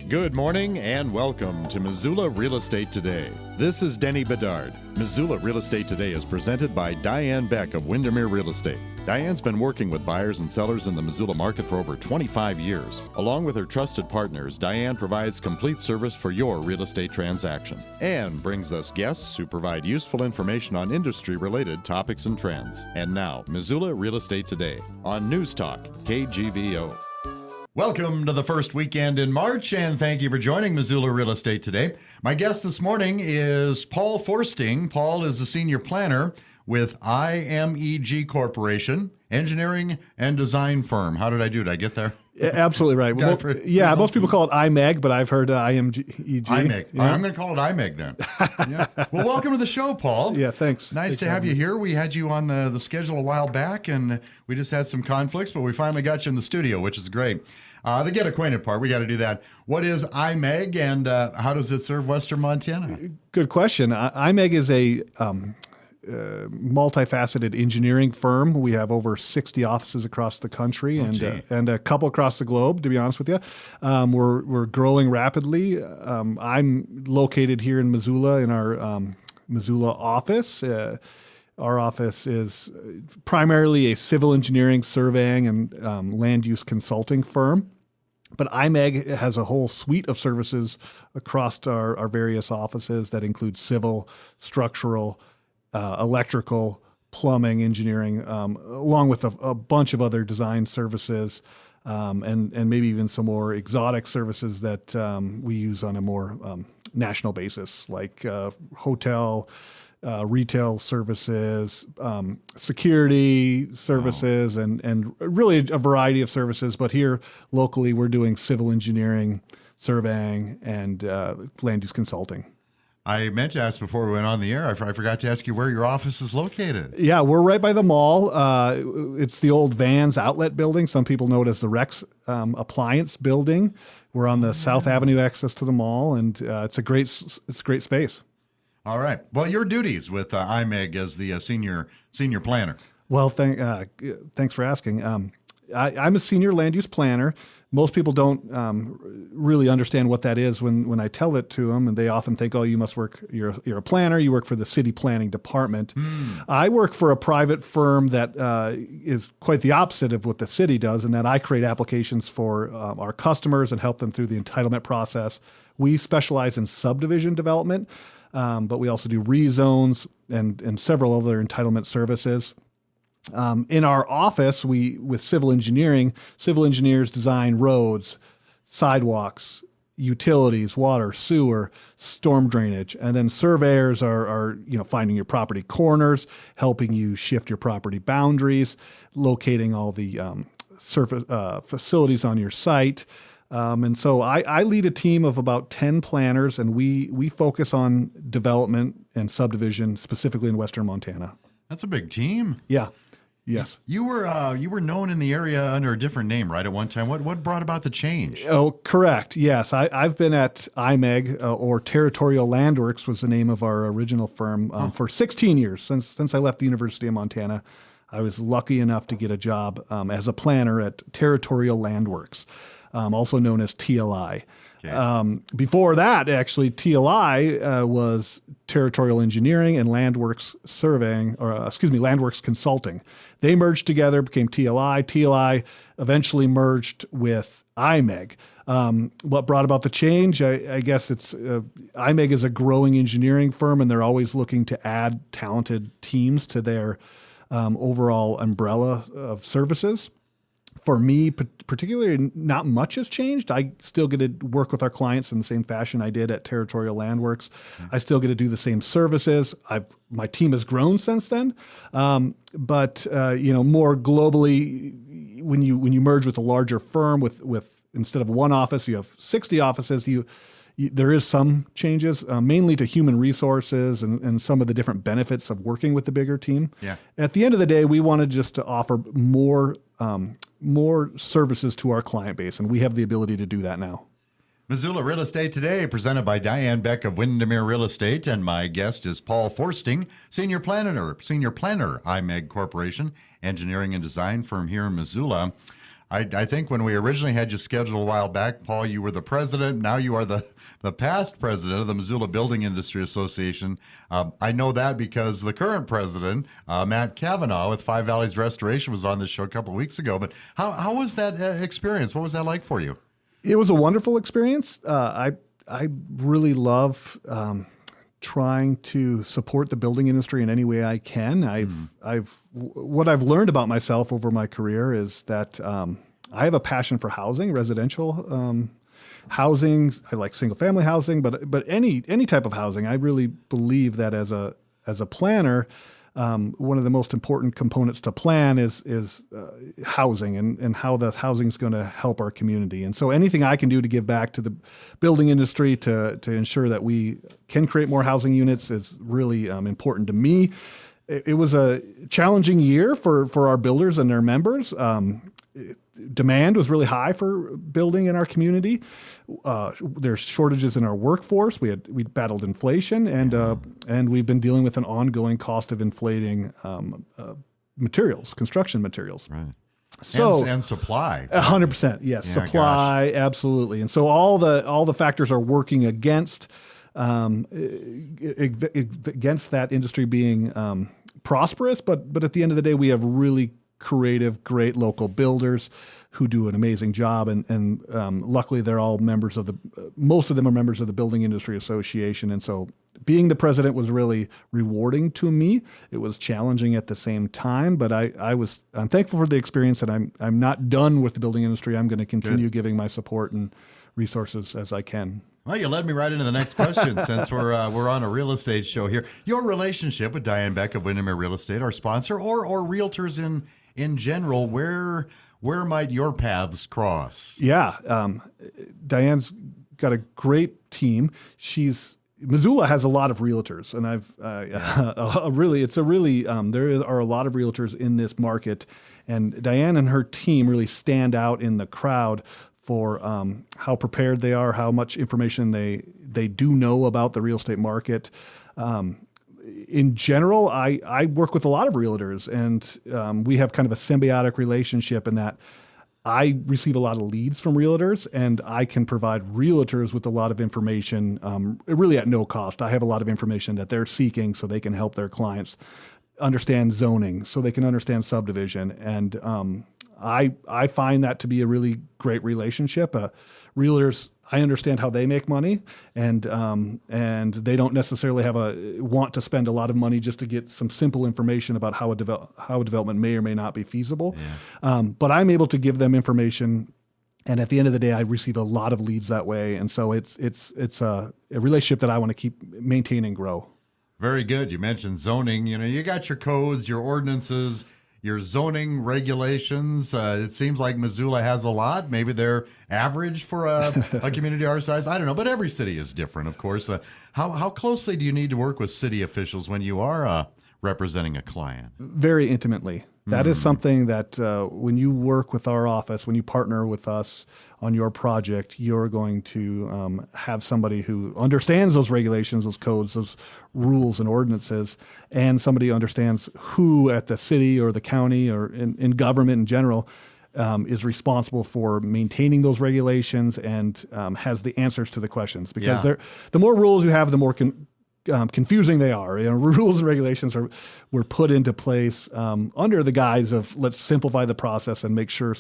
Good morning and welcome to Missoula Real Estate Today. This is Denny Bedard. Missoula Real Estate Today is presented by Diane Beck of Windermere Real Estate. Diane's been working with buyers and sellers in the Missoula market for over 25 years. Along with her trusted partners, Diane provides complete service for your real estate transaction and brings us guests who provide useful information on industry-related topics and trends. And now, Missoula Real Estate Today on News Talk, KGVO. Welcome to the first weekend in March, and thank you for joining Missoula Real Estate Today. My guest this morning is Paul Forsting. Paul is a senior planner with Imeg Corporation, engineering and design firm. How did I do? Did I get there? Yeah, absolutely right. Most people call it Imeg, but I've heard Imeg. Imeg. Yeah. I'm going to call it Imeg then. Yeah. Well, welcome to the show, Paul. Yeah, thanks. Nice to have you here. We had you on the schedule a while back, and we just had some conflicts, but we finally got you in the studio, which is great. The get acquainted part, we got to do that. What is Imeg, and how does it serve Western Montana? Good question. Imeg is a multifaceted engineering firm. We have over 60 offices across the country and a couple across the globe, to be honest with you. We're growing rapidly. I'm located here in Missoula in our Missoula office. Our office is primarily a civil engineering, surveying, and land use consulting firm. But Imeg has a whole suite of services across our various offices that include civil, structural, electrical, plumbing, engineering, along with a bunch of other design services, and maybe even some more exotic services that we use on a more national basis, like hotel, retail services, security services, and really a variety of services. But here locally, we're doing civil engineering, surveying, and land use consulting. I meant to ask before we went on the air, I forgot to ask you where your office is located. Yeah, we're right by the mall. It's the old Vans outlet building. Some people know it as the Rex Appliance building. We're on the South Avenue access to the mall, and it's a great space. All right. Well, your duties with Imeg as the senior planner. Well, thanks for asking. I'm a senior land use planner. Most people don't really understand what that is when I tell it to them, and they often think, "Oh, you must work. You're a planner. You work for the city planning department." I work for a private firm that is quite the opposite of what the city does, in that I create applications for our customers and help them through the entitlement process. We specialize in subdivision development, but we also do rezones and several other entitlement services. In our office, with civil engineers design roads, sidewalks, utilities, water, sewer, storm drainage, and then surveyors are finding your property corners, helping you shift your property boundaries, locating all the surface facilities on your site. And so I lead a team of about 10 planners, and we focus on development and subdivision, specifically in Western Montana. That's a big team. Yeah. Yes. You were known in the area under a different name, right, at one time. What brought about the change? Oh, correct. Yes. I've been at Imeg, or Territorial Landworks was the name of our original firm, for 16 years. Since I left the University of Montana, I was lucky enough to get a job as a planner at Territorial Landworks, also known as TLI. Okay. Before that, actually, TLI was Territorial Engineering and Landworks Landworks Consulting. They merged together, became TLI. TLI eventually merged with Imeg. What brought about the change? I guess it's Imeg is a growing engineering firm, and they're always looking to add talented teams to their overall umbrella of services. For me, particularly, not much has changed. I still get to work with our clients in the same fashion I did at Territorial Landworks. I still get to do the same services. My team has grown since then, but more globally, when you merge with a larger firm, with instead of one office, you have 60 offices. There is some changes, mainly to human resources and some of the different benefits of working with the bigger team. Yeah. At the end of the day, we wanted just to offer more services to our client base, and we have the ability to do that now. Missoula Real Estate Today, presented by Diane Beck of Windermere Real Estate, and my guest is Paul Forsting, Senior Planner, Imeg Corporation, engineering and design firm here in Missoula. I think when we originally had you scheduled a while back, Paul, you were the president. Now you are the past president of the Missoula Building Industry Association. I know that because the current president, Matt Kavanaugh with Five Valleys Restoration, was on this show a couple of weeks ago. But how was that experience? What was that like for you? It was a wonderful experience. I really love trying to support the building industry in any way I can. What I've learned about myself over my career is that I have a passion for housing, residential housing. I like single family housing, but any type of housing. I really believe that as a planner, one of the most important components to plan is housing and how the housing is going to help our community. And so anything I can do to give back to the building industry to ensure that we can create more housing units is really important to me. It was a challenging year for our builders and their members. Demand was really high for building in our community. There's shortages in our workforce. We battled inflation, and we've been dealing with an ongoing cost of inflating materials, construction materials. Right. So and supply. 100%, yes, Yeah, supply, absolutely. And so all the factors are working against that industry being prosperous. But at the end of the day, we have really creative, great local builders who do an amazing job, and luckily they're all members of most of them are members of the Building Industry Association, and so being the president was really rewarding to me. It was challenging at the same time, but I'm thankful for the experience, and I'm not done with the building industry. I'm going to continue giving my support and resources as I can. Well, you led me right into the next question since we're on a real estate show here. Your relationship with Diane Beck of Windermere Real Estate, our sponsor, or realtors in general, where might your paths cross? Yeah, Diane's got a great team. Missoula has a lot of realtors, and there are a lot of realtors in this market, and Diane and her team really stand out in the crowd for how prepared they are, how much information they do know about the real estate market. In general, I work with a lot of realtors, and we have kind of a symbiotic relationship in that I receive a lot of leads from realtors, and I can provide realtors with a lot of information, really at no cost. I have a lot of information that they're seeking so they can help their clients understand zoning, so they can understand subdivision. And I find that to be a really great relationship. Realtors, I understand how they make money, and they don't necessarily want to spend a lot of money just to get some simple information about how a development may or may not be feasible. Yeah. But I'm able to give them information, and at the end of the day, I receive a lot of leads that way, and so it's a relationship that I want to keep maintain and grow. Very good. You mentioned zoning. You got your codes, your ordinances, your zoning regulations. It seems like Missoula has a lot. Maybe they're average for a community our size. I don't know, but every city is different, of course. How closely do you need to work with city officials when you are representing a client? Very intimately. That is something that when you work with our office, when you partner with us on your project, you're going to have somebody who understands those regulations, those codes, those rules and ordinances, and somebody who understands who at the city or the county or in government in general is responsible for maintaining those regulations and has the answers to the questions. Because the more rules you have, the more confusing they are. Rules and regulations were put into place under the guise of let's simplify the process and make sure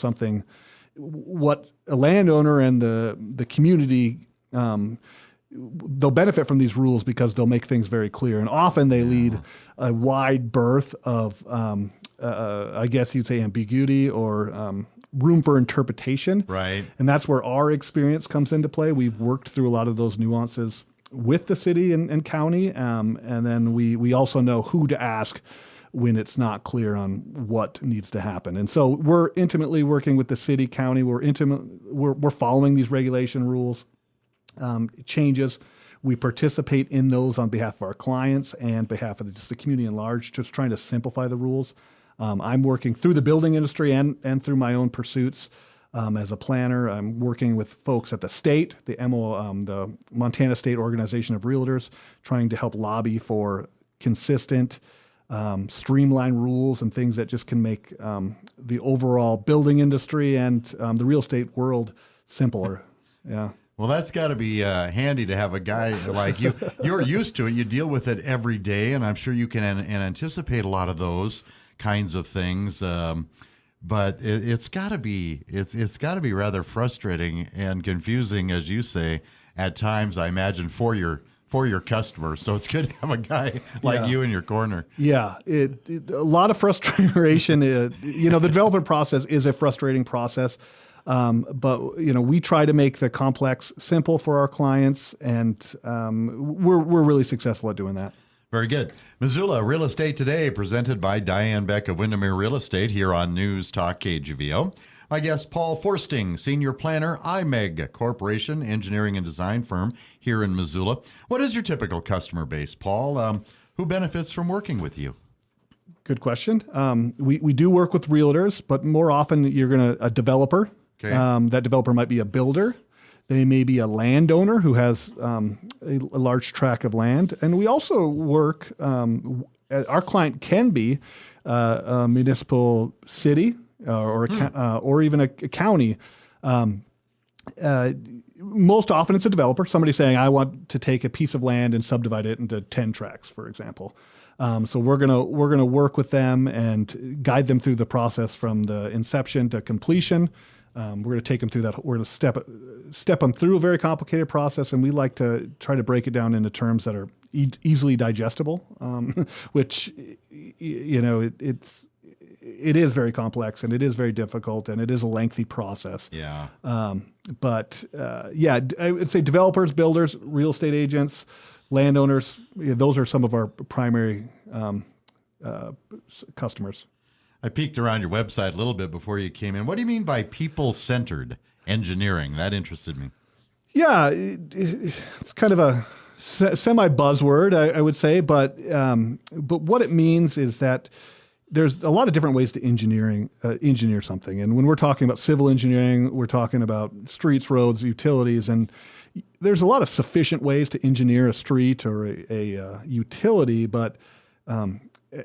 what a landowner and the community they'll benefit from these rules because they'll make things very clear, and often they lead a wide berth of I guess you'd say ambiguity or room for interpretation. Right. And that's where our experience comes into play. We've worked through a lot of those nuances with the city and county, and then we also know who to ask when it's not clear on what needs to happen. And so we're intimately working with the city, county. We're following these regulation rules, changes. We participate in those on behalf of our clients and behalf of just the community in large, just trying to simplify the rules. I'm working through the building industry and through my own pursuits. As a planner, I'm working with folks at the state, the Montana State Organization of Realtors, trying to help lobby for consistent, streamlined rules and things that just can make the overall building industry and the real estate world simpler. Yeah. Well, that's got to be handy to have a guy like you. You're used to it. You deal with it every day, and I'm sure you can anticipate a lot of those kinds of things. But it's got to be rather frustrating and confusing, as you say, at times. I imagine for your customers. So it's good to have a guy like you in your corner. Yeah, a lot of frustration. The development process is a frustrating process. But we try to make the complex simple for our clients, and we're really successful at doing that. Very good. Missoula Real Estate Today, presented by Diane Beck of Windermere Real Estate here on News Talk KGVO. My guest, Paul Forsting, Senior Planner, Imeg Corporation, engineering and design firm here in Missoula. What is your typical customer base, Paul? Who benefits from working with you? Good question. We do work with realtors, but more often you're a developer. Okay. That developer might be a builder. They may be a landowner who has a large tract of land. And we also work, our client can be a municipal city or even a county. Most often it's a developer, somebody saying, I want to take a piece of land and subdivide it into 10 tracts, for example. So we're gonna work with them and guide them through the process from the inception to completion. We're going to take them through that. We're going to step them through a very complicated process, and we like to try to break it down into terms that are easily digestible, which it is very complex and it is very difficult and it is a lengthy process. Yeah. I would say developers, builders, real estate agents, landowners. Those are some of our primary customers. I peeked around your website a little bit before you came in. What do you mean by people-centered engineering? That interested me. Yeah, it's kind of a semi-buzzword, I would say, but what it means is that there's a lot of different ways to engineer something. And when we're talking about civil engineering, we're talking about streets, roads, utilities, and there's a lot of sufficient ways to engineer a street or a utility, but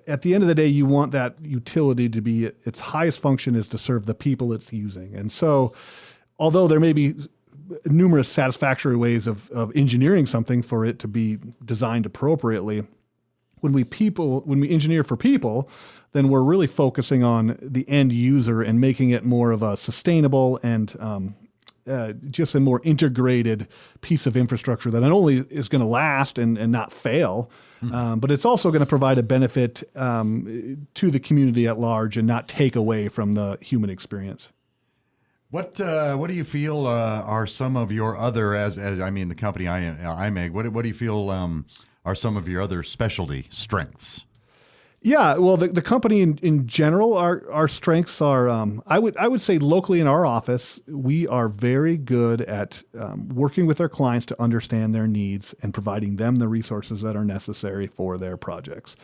at the end of the day, you want that utility to be its highest function is to serve the people it's using. And so, although there may be numerous satisfactory ways of engineering something for it to be designed appropriately, when we engineer for people, then we're really focusing on the end user and making it more of a sustainable and just a more integrated piece of infrastructure that not only is going to last and not fail, but it's also going to provide a benefit to the community at large and not take away from the human experience. What do you feel are some of your other, the company Imeg, what do you feel are some of your other specialty strengths? Yeah, well, the company in general, our strengths are, I would say locally in our office, we are very good at working with our clients to understand their needs and providing them the resources that are necessary for their projects.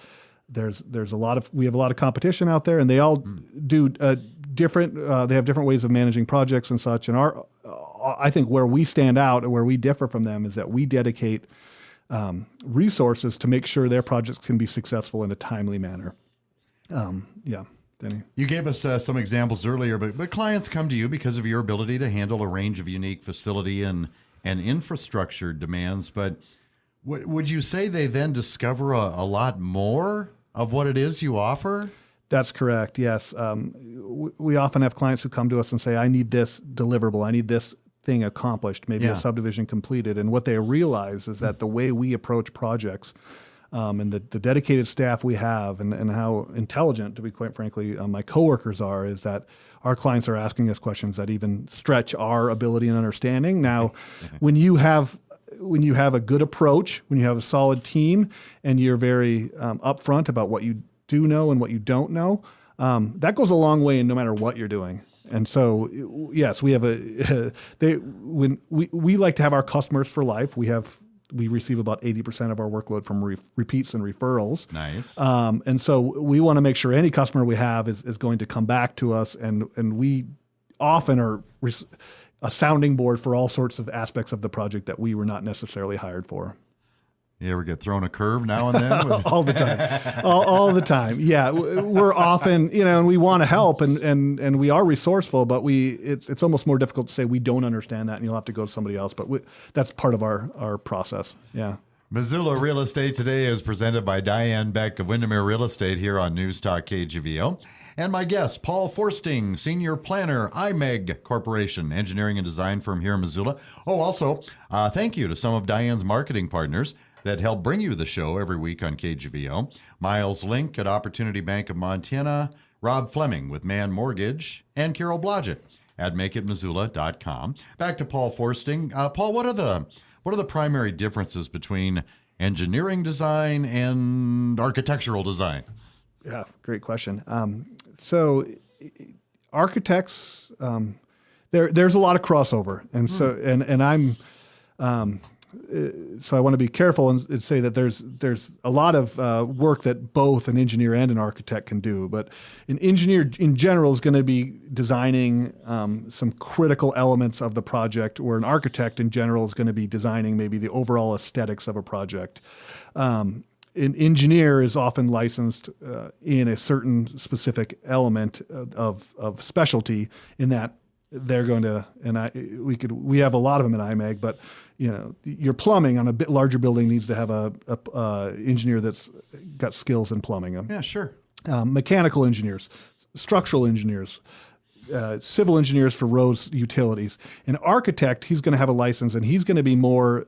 We have a lot of competition out there, and they all do different. They have different ways of managing projects and such. And I think where we stand out and where we differ from them is that we dedicate resources to make sure their projects can be successful in a timely manner. Denny. You gave us some examples earlier, but clients come to you because of your ability to handle a range of unique facility and infrastructure demands. But would you say they then discover a lot more of what it is you offer? That's correct, yes. We often have clients who come to us and say, I need this deliverable, I need this thing accomplished, maybe a subdivision completed. And what they realize is that the way we approach projects and the dedicated staff we have and how intelligent, to be quite frankly, my coworkers are, is that our clients are asking us questions that even stretch our ability and understanding. Now, when you have a good approach, when you have a solid team, and you're very upfront about what you do know and what you don't know, that goes a long way in no matter what you're doing. And so, yes, we have we like to have our customers for life. We receive about 80% of our workload from repeats and referrals. Nice. And so we want to make sure any customer we have is going to come back to us, and we often are a sounding board for all sorts of aspects of the project that we were not necessarily hired for. You ever get thrown a curve now and then? All the time, all the time. Yeah, we're often, and we want to help, and we are resourceful, but it's almost more difficult to say we don't understand that, and you'll have to go to somebody else. But that's part of our process. Yeah. Missoula Real Estate Today is presented by Diane Beck of Windermere Real Estate here on News Talk KGVO. And my guest, Paul Forsting, Senior Planner, Imeg Corporation, engineering and design firm here in Missoula. Oh, also, thank you to some of Diane's marketing partners that help bring you the show every week on KGVO. Miles Link at Opportunity Bank of Montana, Rob Fleming with Man Mortgage, and Carol Blodgett at makeitmissoula.com. Back to Paul Forsting. Paul, what are the primary differences between engineering design and architectural design? Yeah, great question. So architects, there's a lot of crossover, and so and I'm so I want to be careful and say that there's a lot of work that both an engineer and an architect can do. But an engineer in general is going to be designing some critical elements of the project, where an architect in general is going to be designing maybe the overall aesthetics of a project. An engineer is often licensed in a certain specific element of specialty, in that they're going to, and we have a lot of them in IMEG, but your plumbing on a bit larger building needs to have a engineer that's got skills in plumbing. Yeah, sure. Mechanical engineers, structural engineers, civil engineers for roads, utilities. An architect, he's going to have a license, and he's going to be more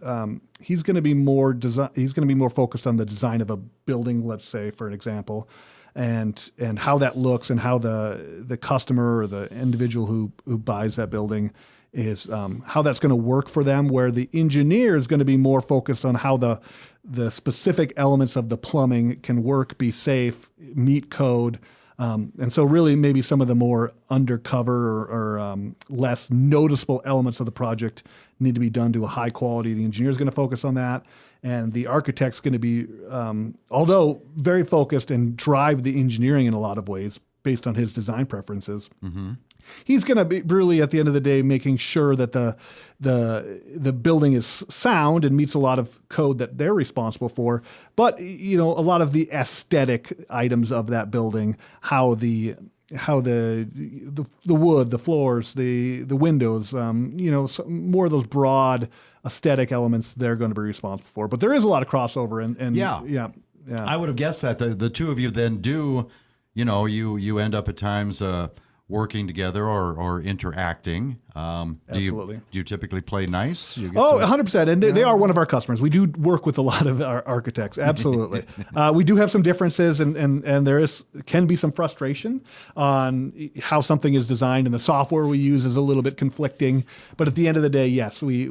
focused on the design of a building, let's say, for an example, and how that looks, and how the customer or the individual who buys that building is, how that's going to work for them, where the engineer is going to be more focused on how the specific elements of the plumbing can work, be safe, meet code. And so really maybe some of the more undercover or less noticeable elements of the project need to be done to a high quality. The engineer is going to focus on that. And the architect's going to be, although very focused and drive the engineering in a lot of ways based on his design preferences. Mm-hmm. He's going to be really, at the end of the day, making sure that the building is sound and meets a lot of code that they're responsible for. But a lot of the aesthetic items of that building, how the wood, the floors, the windows, more of those broad aesthetic elements they're going to be responsible for. But there is a lot of crossover, and yeah. I would have guessed that the two of you then do, you end up at times working together or interacting. Absolutely. Do you typically play nice? 100%. And they are one of our customers. We do work with a lot of our architects. Absolutely. We do have some differences, and there can be some frustration on how something is designed, and the software we use is a little bit conflicting. But at the end of the day, yes, we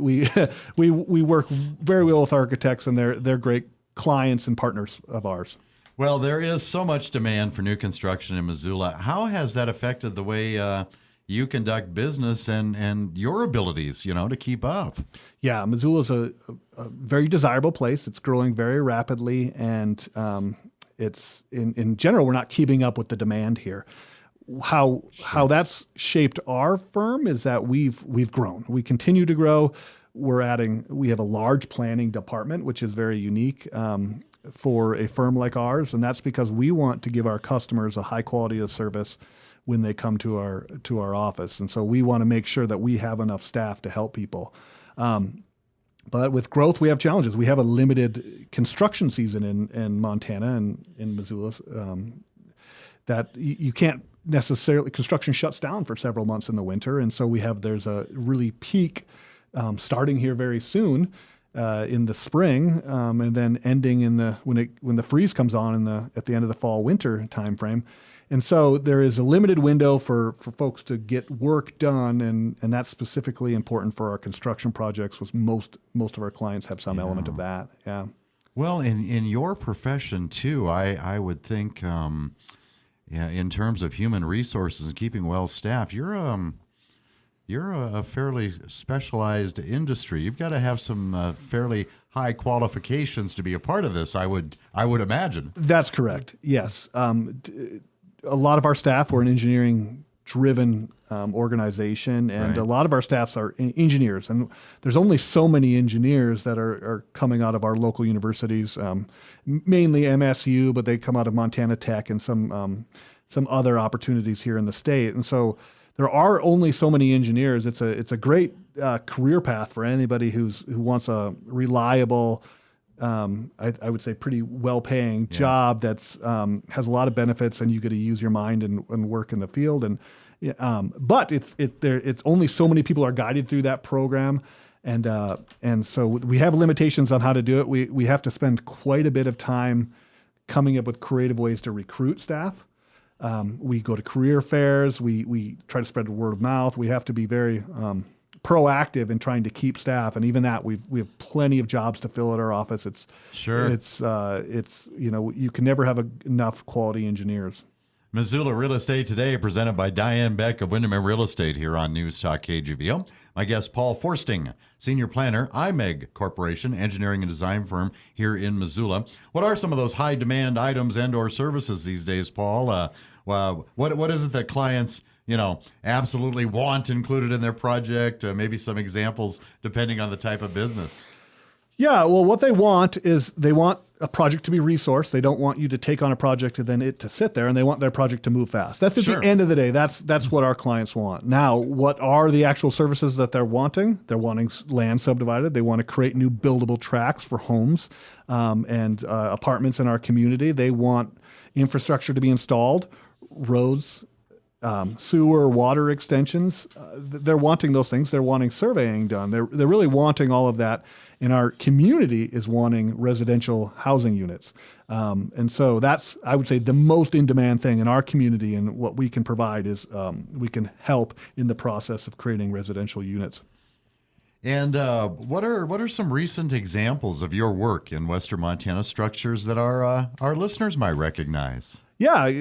work very well with architects, and they're great clients and partners of ours. Well, there is so much demand for new construction in Missoula. How has that affected the way you conduct business and your abilities, to keep up? Yeah, Missoula is a very desirable place. It's growing very rapidly, and it's in general, we're not keeping up with the demand here. How that's shaped our firm is that we've grown. We continue to grow. We have a large planning department, which is very unique for a firm like ours, and that's because we want to give our customers a high quality of service when they come to our office, and so we want to make sure that we have enough staff to help people. But with growth, we have challenges. We have a limited construction season in Montana and in Missoula that you can't necessarily. Construction shuts down for several months in the winter, and so there's a really peak starting here very soon. In the spring, and then ending when the freeze comes on at the end of the fall-winter timeframe. And so there is a limited window for folks to get work done, and that's specifically important for our construction projects, which most of our clients have some element of that. Yeah. Well, in your profession too, I would think, in terms of human resources and keeping well staffed, you're a fairly specialized industry. You've got to have some fairly high qualifications to be a part of this, I would imagine. That's correct. Yes. A lot of our staff, we're an engineering-driven organization, and a lot of our staffs are engineers, and there's only so many engineers that are coming out of our local universities, mainly MSU, but they come out of Montana Tech and some other opportunities here in the state, and so there are only so many engineers. It's a great career path for anybody who wants a reliable, I would say pretty well-paying job that's has a lot of benefits, and you get to use your mind and work in the field. And but it's only so many people are guided through that program, and so we have limitations on how to do it. We have to spend quite a bit of time coming up with creative ways to recruit staff. We go to career fairs. We try to spread the word of mouth. We have to be very proactive in trying to keep staff, and even that we have plenty of jobs to fill at our office. It's you can never have enough quality engineers. Missoula Real Estate Today, presented by Diane Beck of Windermere Real Estate here on News Talk KGVO. My guest, Paul Forsting, Senior Planner, Imeg Corporation, engineering and design firm here in Missoula. What are some of those high-demand items and or services these days, Paul? What is it that clients, absolutely want included in their project? Maybe some examples depending on the type of business. Yeah, well, what they want is they want a project to be resourced. They don't want you to take on a project and then it to sit there, and they want their project to move fast. That's at the end of the day. That's what our clients want. Now, what are the actual services that they're wanting? They're wanting land subdivided. They want to create new buildable tracts for homes and apartments in our community. They want infrastructure to be installed, roads, sewer, water extensions. They're wanting those things. They're wanting surveying done. They're really wanting all of that. And our community is wanting residential housing units. And so that's, I would say, the most in-demand thing in our community, and what we can provide is we can help in the process of creating residential units. And what are some recent examples of your work in Western Montana, structures that our listeners might recognize? Yeah,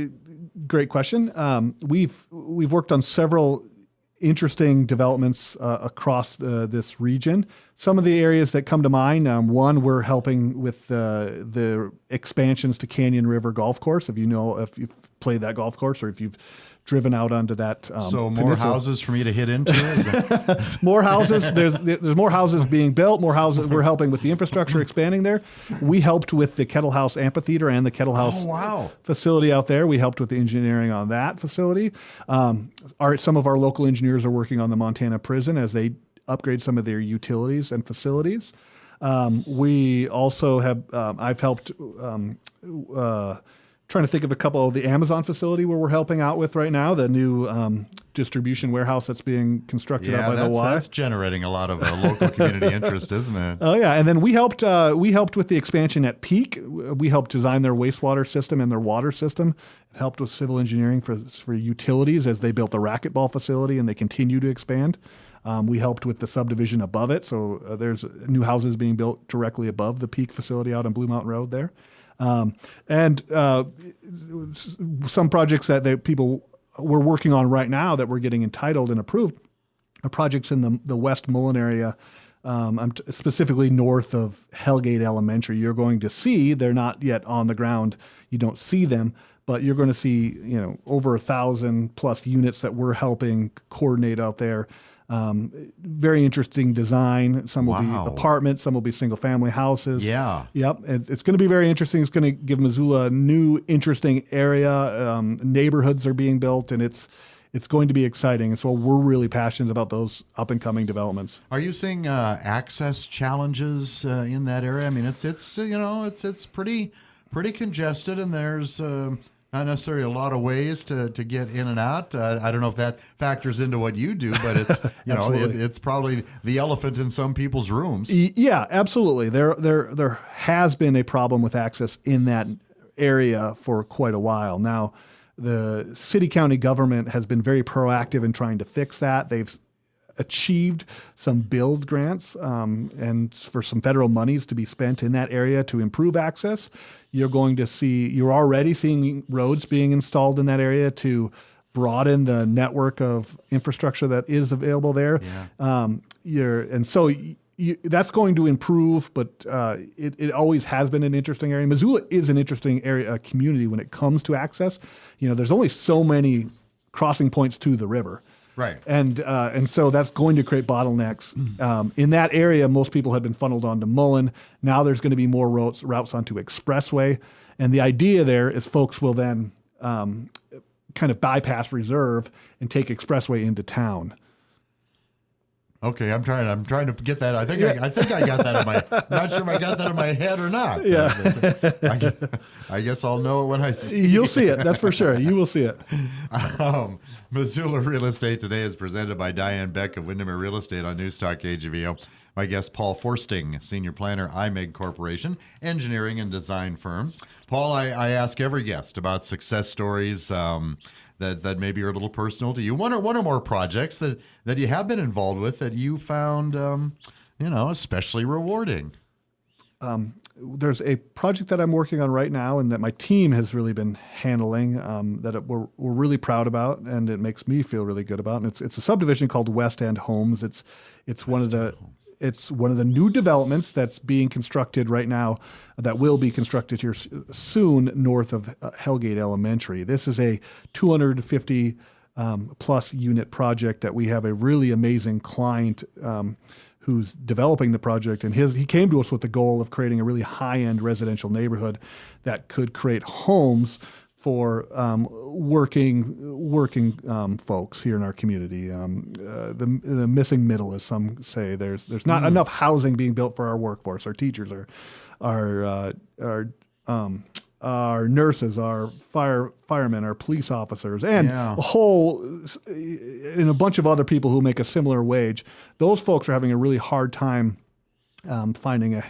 great question. We've worked on several interesting developments across this region. Some of the areas that come to mind, one, we're helping with the expansions to Canyon River Golf Course. If you've played that golf course, or if you've driven out onto that so more peninsula. Houses for me to hit into? More houses. There's more houses being built, more houses. We're helping with the infrastructure expanding there. We helped with the Kettle House Amphitheater and the Kettle House facility out there. We helped with the engineering on that facility. Some of our local engineers are working on the Montana prison as they upgrade some of their utilities and facilities. We also have, I've helped, trying to think of a couple of the Amazon facility where we're helping out with right now, the new distribution warehouse that's being constructed out by the Y. That's generating a lot of local community interest, isn't it? Oh yeah, and then we helped with the expansion at Peak. We helped design their wastewater system and their water system. It helped with civil engineering for utilities as they built a racquetball facility and they continue to expand. We helped with the subdivision above it, so there's new houses being built directly above the Peak facility out on Blue Mountain Road there. And some projects that people we're working on right now that we're getting entitled and approved are projects in the West Mullen area, specifically north of Hellgate Elementary. You're going to see, they're not yet on the ground, you don't see them, but you're going to see over 1,000 plus units that we're helping coordinate out there. Very interesting design. Some will be apartments, some will be single family houses. Yeah. Yep. It's going to be very interesting. It's going to give Missoula a new, interesting area. Neighborhoods are being built, and it's going to be exciting. And so we're really passionate about those up and coming developments. Are you seeing access challenges in that area? I mean, it's pretty congested, and there's not necessarily a lot of ways to get in and out. I don't know if that factors into what you do, but it's it's probably the elephant in some people's rooms. Yeah, absolutely. There has been a problem with access in that area for quite a while now. The city county government has been very proactive in trying to fix that. They've achieved some build grants and for some federal monies to be spent in that area to improve access. You're already seeing roads being installed in that area to broaden the network of infrastructure that is available there. Yeah. That's going to improve, but it always has been an interesting area. Missoula is an interesting area, a community when it comes to access. There's only so many crossing points to the river. Right. And so that's going to create bottlenecks. In that area, most people had been funneled onto Mullen. Now there's going to be more routes onto Expressway. And the idea there is folks will then kind of bypass Reserve and take Expressway into town. Okay, I'm trying to get that. I think I got that in my. I'm not sure if I got that in my head or not. Yeah. I guess I'll know it when I see it. You'll see it. That's for sure. You will see it. Missoula Real Estate Today is presented by Diane Beck of Windermere Real Estate on Newstalk KGVO. My guest, Paul Forsting, Senior Planner, Imeg Corporation, engineering and design firm. Paul, I ask every guest about success stories that maybe are a little personal to you. One or more projects that you have been involved with that you found, especially rewarding. There's a project that I'm working on right now and that my team has really been handling that we're really proud about, and it makes me feel really good about. And it's a subdivision called West End Homes. It's one of the new developments that's being constructed right now, that will be constructed here soon north of Hellgate Elementary. This is a 250 plus unit project that we have a really amazing client who's developing the project, and he came to us with the goal of creating a really high-end residential neighborhood that could create homes for working folks here in our community. The missing middle, as some say. There's not enough housing being built for our workforce. Our teachers, our nurses, our firemen, our police officers, and a bunch of other people who make a similar wage. Those folks are having a really hard time finding a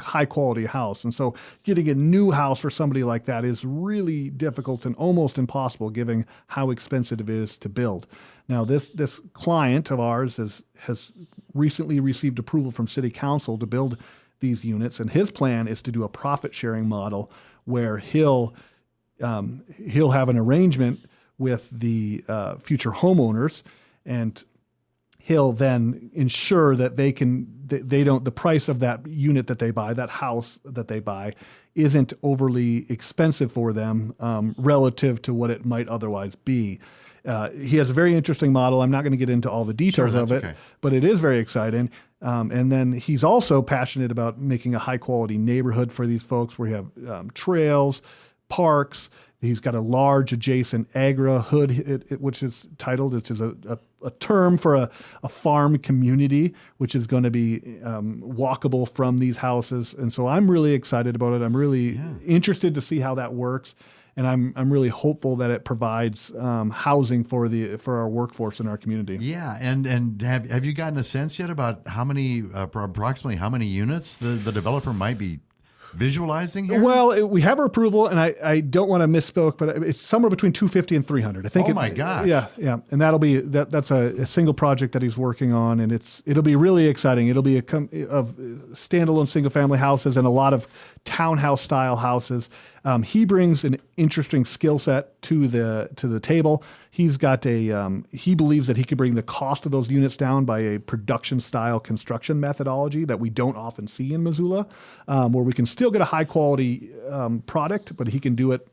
high-quality house. And so getting a new house for somebody like that is really difficult and almost impossible, given how expensive it is to build. Now, this client of ours has recently received approval from City Council to build these units, and his plan is to do a profit-sharing model where he'll have an arrangement with the future homeowners, and he'll then ensure that the price of that unit that they buy, that house that they buy, isn't overly expensive for them relative to what it might otherwise be. He has a very interesting model. I'm not going to get into all the details of it, but it is very exciting. And then he's also passionate about making a high quality neighborhood for these folks where you have trails, parks. He's got a large adjacent agri-hood, which is titled, which is a term for a farm community, which is going to be walkable from these houses. And so I'm really excited about it. I'm really interested to see how that works. And I'm really hopeful that it provides housing for our workforce in our community. Yeah, and have you gotten a sense yet about approximately how many units the developer might be visualizing here? Well, we have our approval, and I don't want to misspoke, but it's somewhere between 250 and 300. I think. Oh my gosh! Yeah, and that's a single project that he's working on, and it'll be really exciting. It'll be of standalone single family houses and a lot of townhouse style houses. He brings an interesting skill set to the table. He's got he believes that he could bring the cost of those units down by a production style construction methodology that we don't often see in Missoula, where we can still get a high quality product, but he can do it.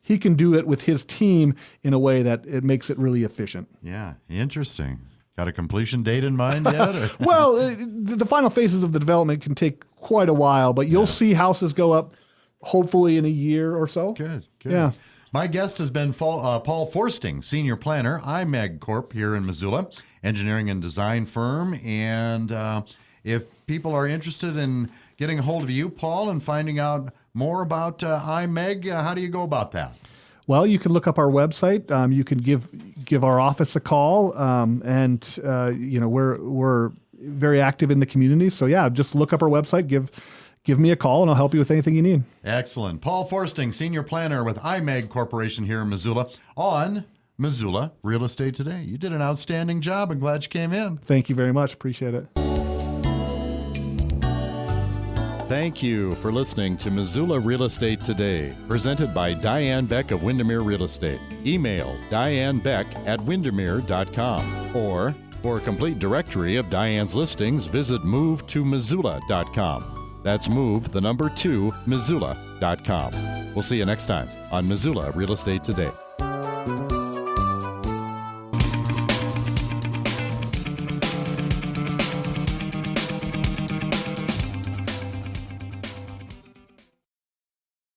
He can do it with his team in a way that it makes it really efficient. Yeah, interesting. Got a completion date in mind yet? Well, the final phases of the development can take quite a while, but you'll see houses go up hopefully in a year or so. Good. Yeah. My guest has been Paul Forsting, Senior Planner, Imeg Corp. Here in Missoula, engineering and design firm. And if people are interested in getting a hold of you, Paul, and finding out more about Imeg, how do you go about that? Well, you can look up our website. You can give our office a call, and we're very active in the community. So yeah, just look up our website. Give me a call, and I'll help you with anything you need. Excellent. Paul Forsting, Senior Planner with Imeg Corporation here in Missoula, on Missoula Real Estate Today. You did an outstanding job. I'm glad you came in. Thank you very much. Appreciate it. Thank you for listening to Missoula Real Estate Today, presented by Diane Beck of Windermere Real Estate. Email dianebeck@windermere.com, or for a complete directory of Diane's listings, visit movetomissoula.com. That's move2, Missoula.com. We'll see you next time on Missoula Real Estate Today.